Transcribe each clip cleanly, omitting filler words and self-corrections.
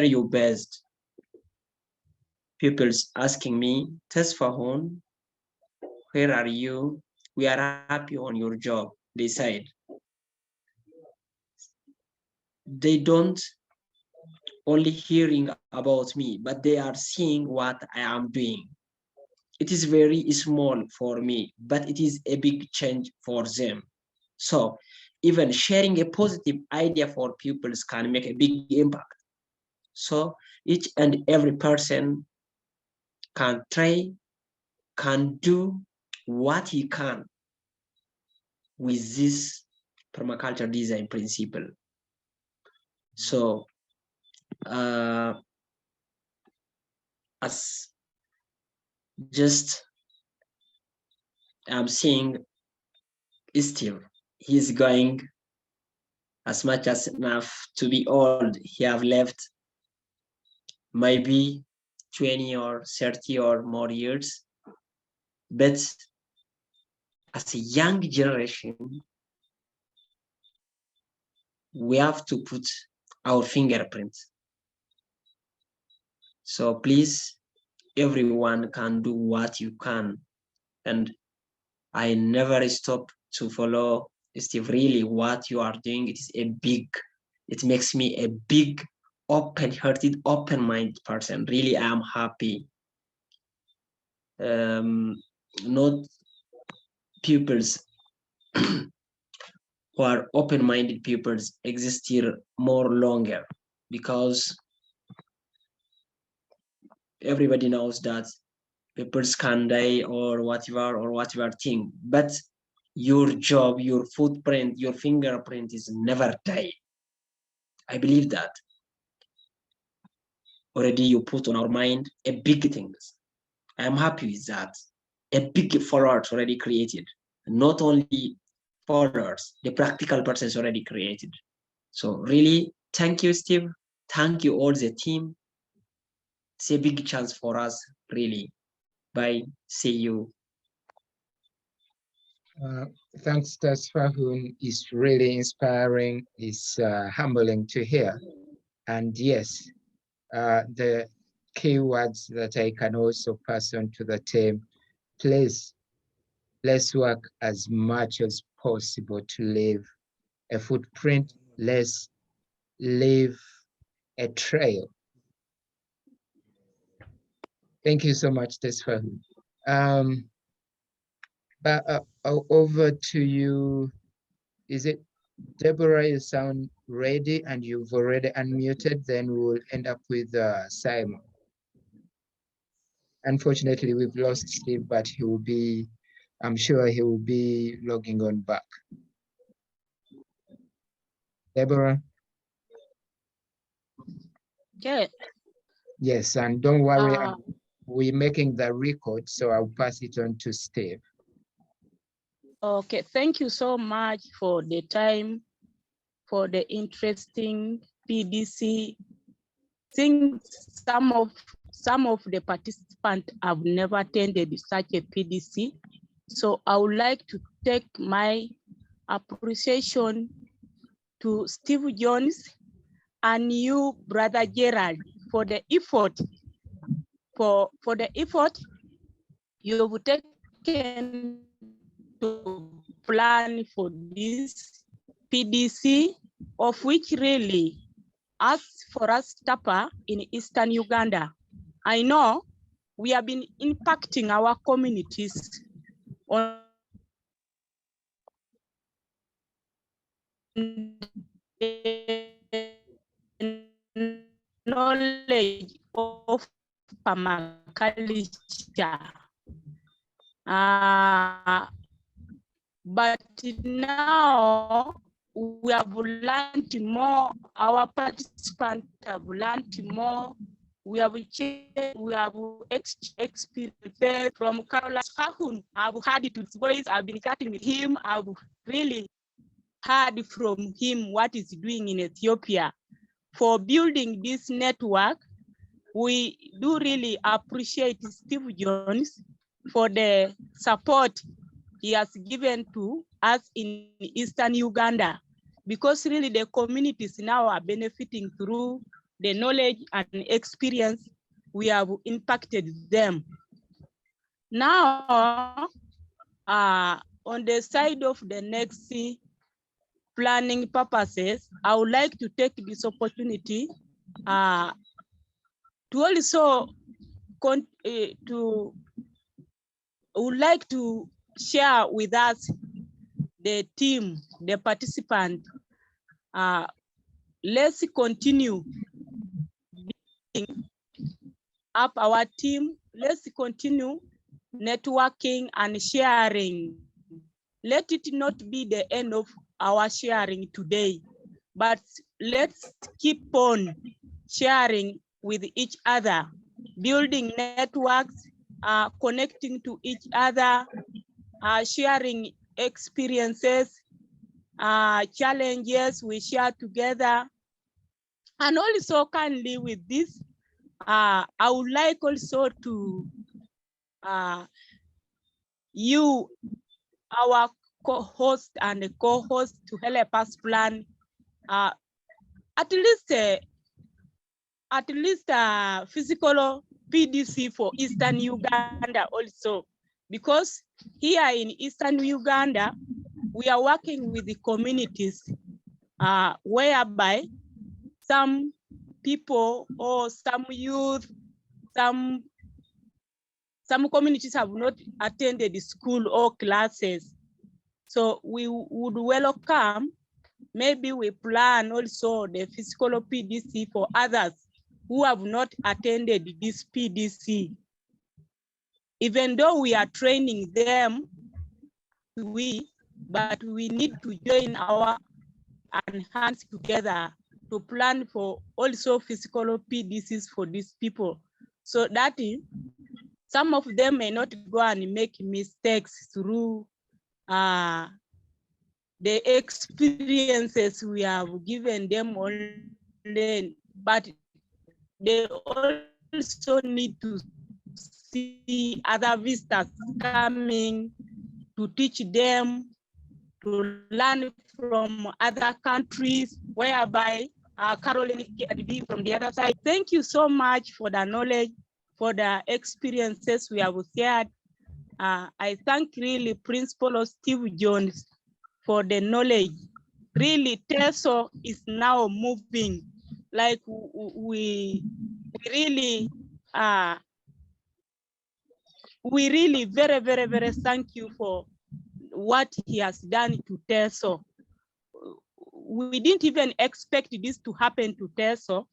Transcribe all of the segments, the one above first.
you best. People's asking me, Tesfahun, where are you? We are happy on your job, they said. They don't only hearing about me, but they are seeing what I am doing. It is very small for me, but it is a big change for them. So even sharing a positive idea for pupils can make a big impact. So each and every person can try, can do what he can with this permaculture design principle. So as just I'm seeing Steve, he's going as much as enough to be old. He have left maybe 20 or 30 or more years. But as a young generation, we have to put our fingerprint. So please, everyone can do what you can. And I never stop to follow Steve. Really, what you are doing, it makes me a big, open-hearted, open-minded person. Really, I am happy. Not pupils who are open-minded pupils exist here more longer, because everybody knows that pupils can die or whatever thing, but your job, your footprint, your fingerprint is never die. I believe that already you put on our mind a big things. I'm happy with that. A big followers already created. Not only followers, the practical person is already created. So really, thank you, Steve. Thank you all the team. It's a big chance for us, really. Bye. See you. Thanks, Tesfahun. It's really inspiring. It's humbling to hear. And yes, the keywords that I can also pass on to the team, please, let's work as much as possible to leave a footprint. Let's leave a trail. Thank you so much, Tesfahun. But over to you. Is it Deborah? You sound ready and you've already unmuted. Then we'll end up with Simon. Unfortunately, we've lost Steve, but he will be, I'm sure he will be logging on back. Deborah? Yeah. Yes, and don't worry, we're making the record, so I'll pass it on to Steve. Okay, thank you so much for the time, for the interesting PDC. I think some of the participants have never attended such a PDC. So I would like to take my appreciation to Steve Jones and you, Brother Gerald, for the effort, for the effort you've taken to plan for this PDC, of which really, as for us Tapa in Eastern Uganda, I know we have been impacting our communities on knowledge of permaculture. But now we have learned more, our participants have learned more, we have experienced from Carlos Kahun. I've heard it with voice, I've been chatting with him, I've really heard from him what he's doing in Ethiopia. For building this network, we do really appreciate Steve Jones for the support he has given to us in Eastern Uganda, because really the communities now are benefiting through the knowledge and experience we have impacted them. Now, on the side of the next planning purposes, I would like to take this opportunity to also would like to share with us the team, the participant. Let's continue building up our team. Let's continue networking and sharing. Let it not be the end of our sharing today, but let's keep on sharing with each other, building networks, connecting to each other, sharing experiences, challenges we share together. And also kindly with this, I would like also to you, our co-host and co-host, to help us plan at least physical PDC for Eastern Uganda also, because here in Eastern Uganda, we are working with the communities whereby some people or some youth, some communities have not attended school or classes. So we would welcome, maybe we plan also the physical PDC for others who have not attended this PDC. Even though we are training them, but we need to join our hands together to plan for also physical PDCs for these people, so that some of them may not go and make mistakes through the experiences we have given them online, but they also need to see other visitors coming to teach them, to learn from other countries, whereby Caroline from the other side. Thank you so much for the knowledge, for the experiences we have shared. I thank really Principal Steve Jones for the knowledge. Really, TESO is now moving. Like we really very, very, very thank you for what he has done to TESO. We didn't even expect this to happen to TESO,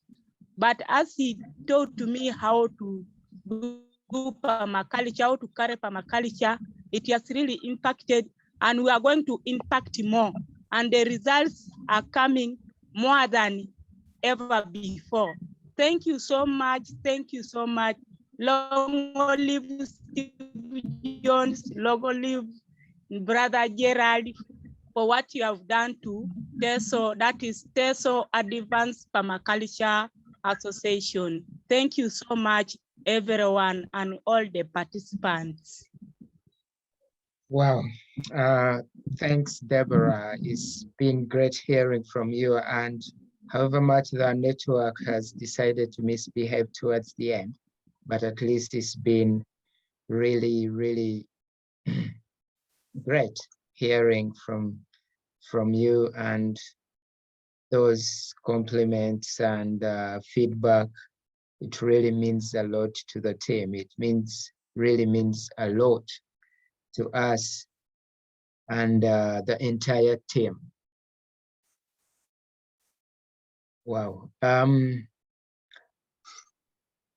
but as he taught to me how to do permaculture, how to carry permaculture, it has really impacted, and we are going to impact more. And the results are coming more than ever before. Thank you so much. Thank you so much. Long live Steve Jones, long live Brother Gerald, for what you have done to TESO, that is TESO Advanced Permaculture Association. Thank you so much, everyone, and all the participants. Wow. Thanks, Deborah. It's been great hearing from you, and however much the network has decided to misbehave towards the end, but at least it's been really, really great hearing from you, and those compliments and feedback. It really means a lot to the team. It really means a lot to us and the entire team. Wow.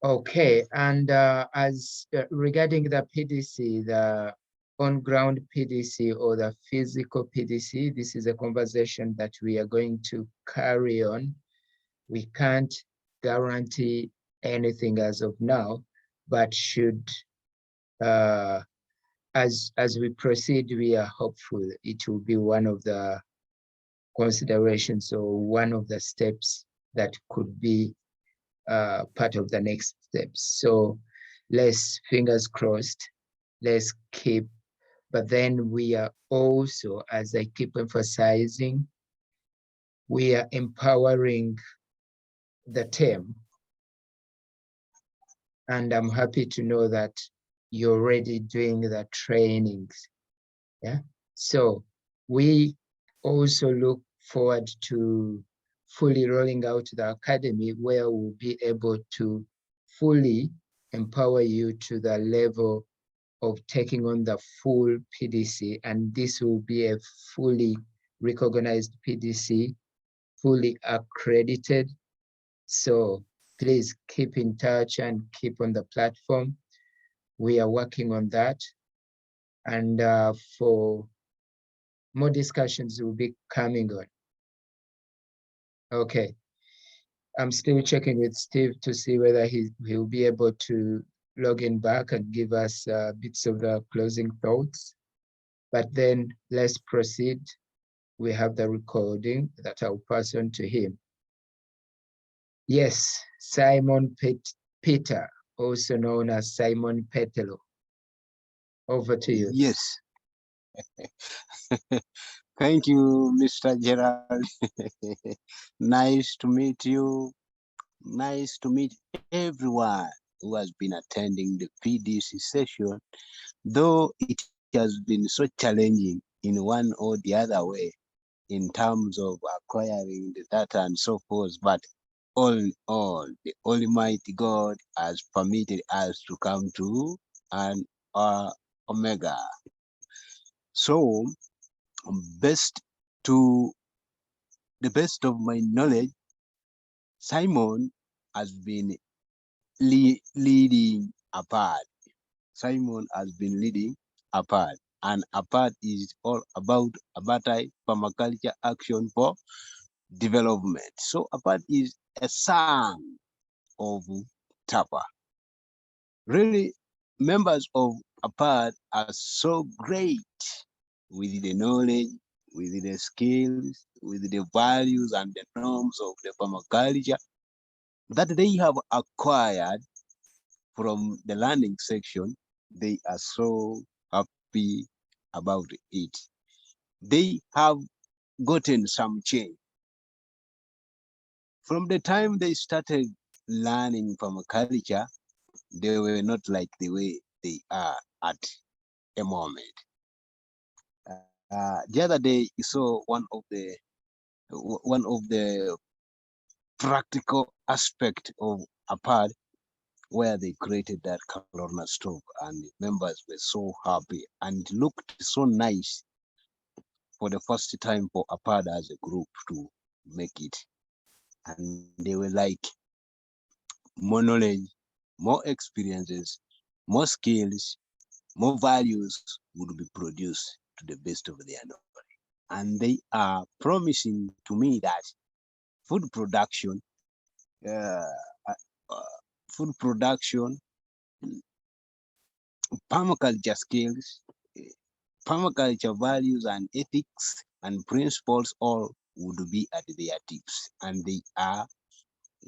Okay, and as regarding the PDC, the on-ground PDC or the physical PDC, this is a conversation that we are going to carry on. We can't guarantee anything as of now, but should, as we proceed, we are hopeful it will be one of the considerations or one of the steps that could be part of the next steps. So let's, fingers crossed, let's keep, but then we are also, as I keep emphasizing, we are empowering the term. And I'm happy to know that you're already doing the trainings. Yeah. So we also look forward to fully rolling out the academy, where we'll be able to fully empower you to the level of taking on the full PDC. And this will be a fully recognized PDC, fully accredited. So please keep in touch and keep on the platform. We are working on that. And for more discussions will be coming on. Okay. I'm still checking with Steve to see whether he'll be able to log in back and give us bits of the closing thoughts. But then let's proceed. We have the recording that I'll pass on to him. Yes, Simon Peter, also known as Simon Petelo. Over to you. Yes. Thank you, Mr. Gerald. Nice to meet you. Nice to meet everyone who has been attending the PDC session, though it has been so challenging in one or the other way in terms of acquiring the data and so forth, but all in all, the Almighty God has permitted us to come to an Omega. So, best to the best of my knowledge, Simon has been leading a part. Simon has been leading a part, and a part is all about Abatai Permaculture Action for Development. So a part is a son of Tapa. Really, members of a part are so great with the knowledge, with the skills, with the values and the norms of the permaculture that they have acquired from the learning section. They are so happy about it. They have gotten some change. From the time they started learning permaculture, they were not like the way they are at a moment. The other day, you saw one of the practical aspect of a pad where they created that Kalorna stove, and members were so happy and it looked so nice for the first time for a pad as a group to make it. And they were like, more knowledge, more experiences, more skills, more values would be produced to the best of their knowledge. And they are promising to me that food production, uh, uh, uh, food production, permaculture skills, eh, permaculture values and ethics and principles all would be at their tips, and they are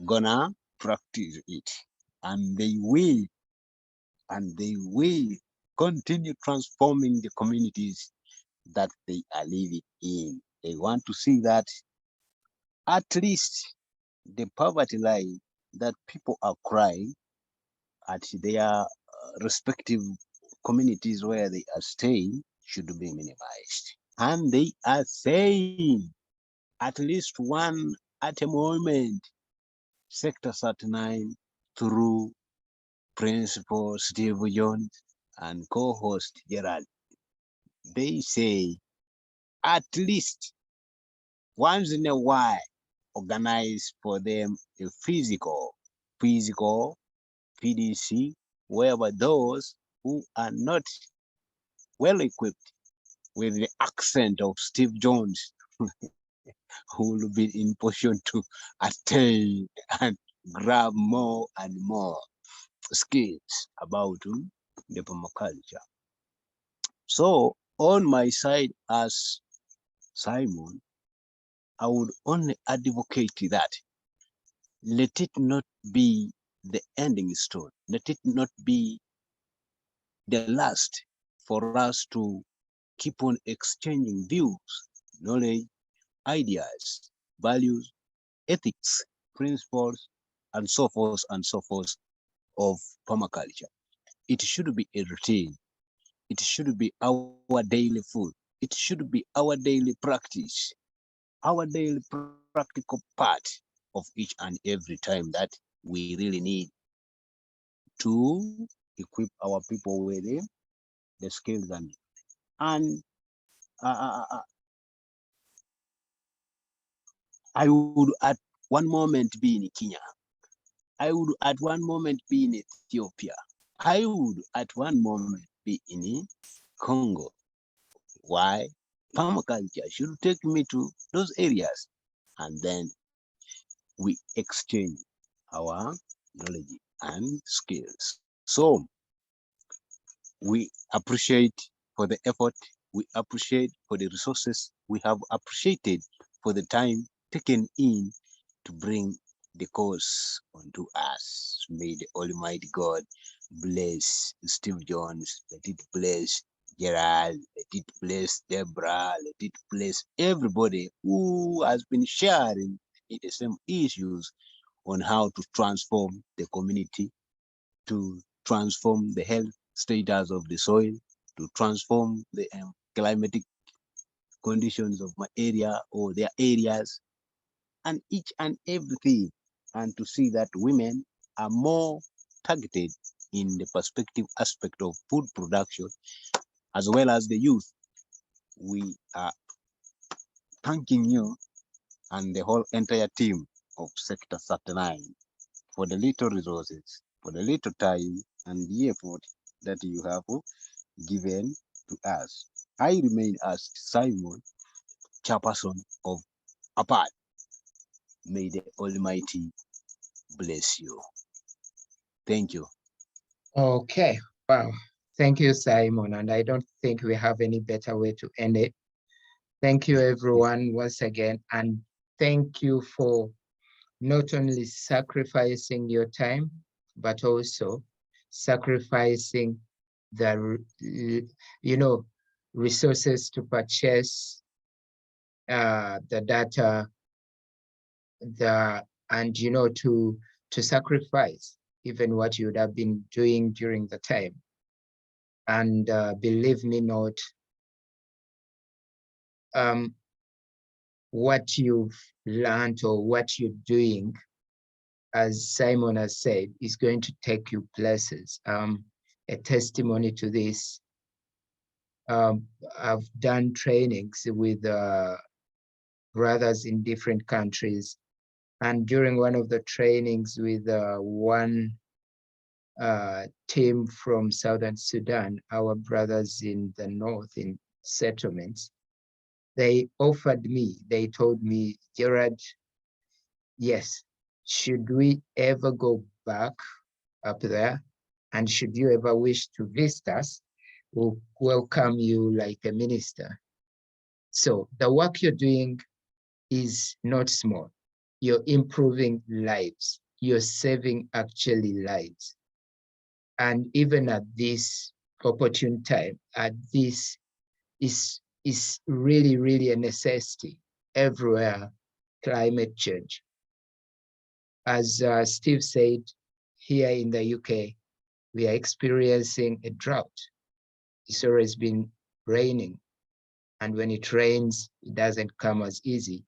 gonna practice it, and they will continue transforming the communities that they are living in. They want to see that at least the poverty line that people are crying at their respective communities where they are staying should be minimized. And they are saying at least one at a moment, Sector 39 through Principal Steve Jones and co-host Gerald, they say at least once in a while organize for them a physical PDC, whereby those who are not well equipped with the accent of Steve Jones who will be in position to attain and grab more and more skills about the permaculture. So on my side as Simon, I would only advocate that let it not be the ending stone. Let it not be the last for us to keep on exchanging views, knowledge, ideas, values, ethics, principles, and so forth of permaculture. It should be a routine. It should be our daily food. It should be our daily practice, our daily practical part of each and every time that we really need to equip our people with the skills and uh, uh, uh, I would at one moment be in Kenya. I would at one moment be in Ethiopia. I would at one moment be in Congo. Why? Permaculture should take me to those areas, and then we exchange our knowledge and skills. So we appreciate for the effort, we appreciate for the resources we have appreciated for the time taken in to bring the cause unto us. May the Almighty God bless Steve Jones, let it bless Gerald, let it bless Deborah, let it bless everybody who has been sharing the same issues on how to transform the community, to transform the health status of the soil, to transform the climatic conditions of my area or their areas, and each and everything, and to see that women are more targeted in the perspective aspect of food production, as well as the youth. We are thanking you and the whole entire team of Sector 39 for the little resources, for the little time and the effort that you have given to us. I remain as Simon, chairperson of APAD. May the Almighty bless you. Thank you. Okay, wow. Thank you, Simon. And I don't think we have any better way to end it. Thank you, everyone, once again. And thank you for not only sacrificing your time, but also sacrificing the, resources to purchase the data, and, to sacrifice even what you would have been doing during the time. And believe me not, what you've learned or what you're doing, as Simon has said, is going to take you places. A testimony to this, I've done trainings with brothers in different countries. And during one of the trainings with one team from Southern Sudan, our brothers in the north in settlements, they told me, Gerard, yes, should we ever go back up there, and should you ever wish to visit us, we'll welcome you like a minister. So the work you're doing is not small. You're improving lives. You're saving actually lives. And even at this opportune time, this is really, really a necessity everywhere, climate change. As Steve said, here in the UK, we are experiencing a drought. It's always been raining. And when it rains, it doesn't come as easy.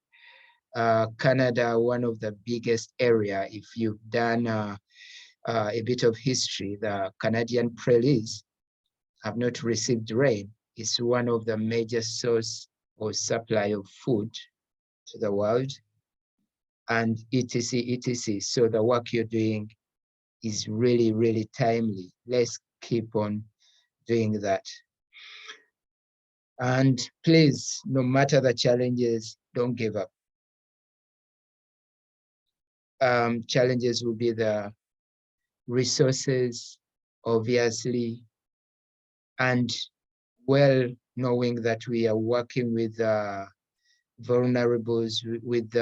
Canada, one of the biggest area, if you've done a bit of history, the Canadian prairies have not received rain. It's one of the major source or supply of food to the world, and etc, etc. So the work you're doing is really, really timely. Let's keep on doing that. And please, no matter the challenges, don't give up. Challenges will be the resources, obviously, and well, knowing that we are working with vulnerables, with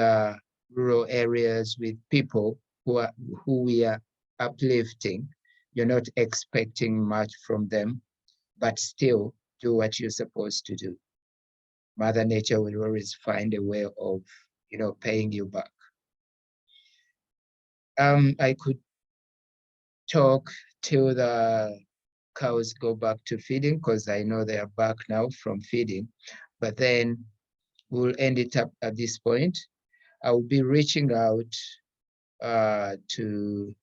rural areas, with people who we are uplifting. You're not expecting much from them, but still do what you're supposed to do. Mother Nature will always find a way of, paying you back. I could talk till the cows go back to feeding, because I know they are back now from feeding, but then we'll end it up at this point. I will be reaching out to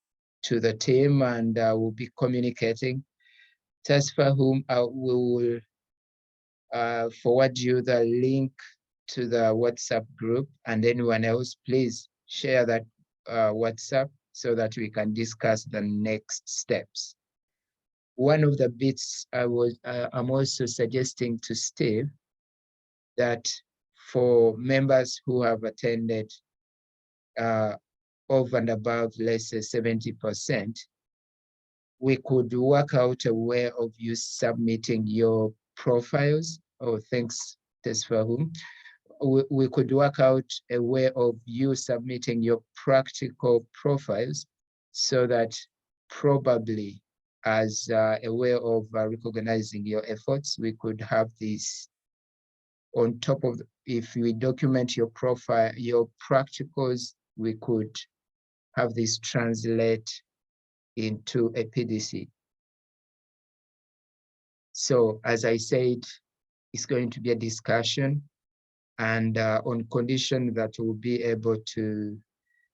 the team, and we'll be communicating. Just for whom we will forward you the link to the WhatsApp group, and anyone else, please share that WhatsApp so that we can discuss the next steps. One of the bits I'm also suggesting to Steve that for members who have attended over and above, let's say 70%, we could work out a way of you submitting your profiles. Oh, thanks, Tesfahum. We could work out a way of you submitting your practical profiles, so that probably as a way of recognizing your efforts, we could have this on top of, if we document your profile, your practicals, we could have this translate into a PDC. So as I said, it's going to be a discussion, and on condition that we'll be able to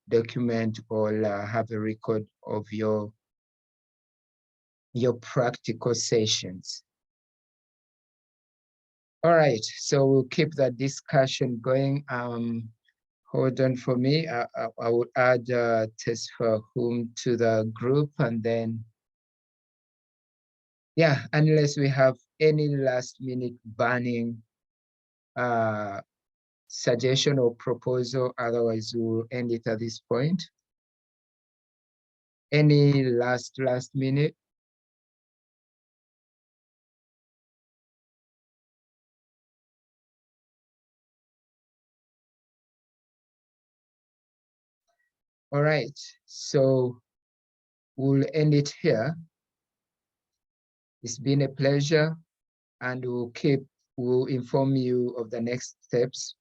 document or have a record of your practical sessions. All right, so we'll keep that discussion going. Hold on for me. I will add Tesfahum to the group, and then, yeah, unless we have any last minute burning suggestion or proposal, otherwise we'll end it at this point. Any last minute? All right, so we'll end it here. It's been a pleasure, and we'll inform you of the next steps.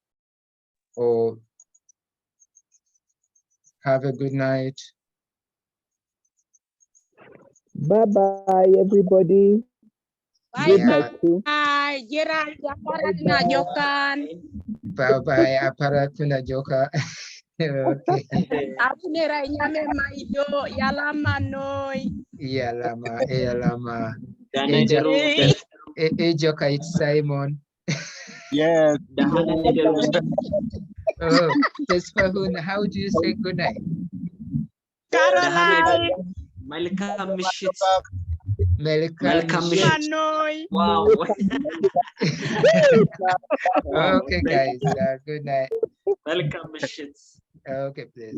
Or have a good night. Bye-bye, everybody. Good night too. Bye, Gerald, na jokan. Bye-bye, aparatuna joka. Okay. Apunera nyame maido, yalama noi. Yalama. Hey. Joka, it's Simon. Yes. Oh, Tesfahun, how do you say good night? Caroline. Welcome, ምሽት Welcome. Manoi. Wow. Okay, guys, good night. Welcome, ምሽት Okay, please.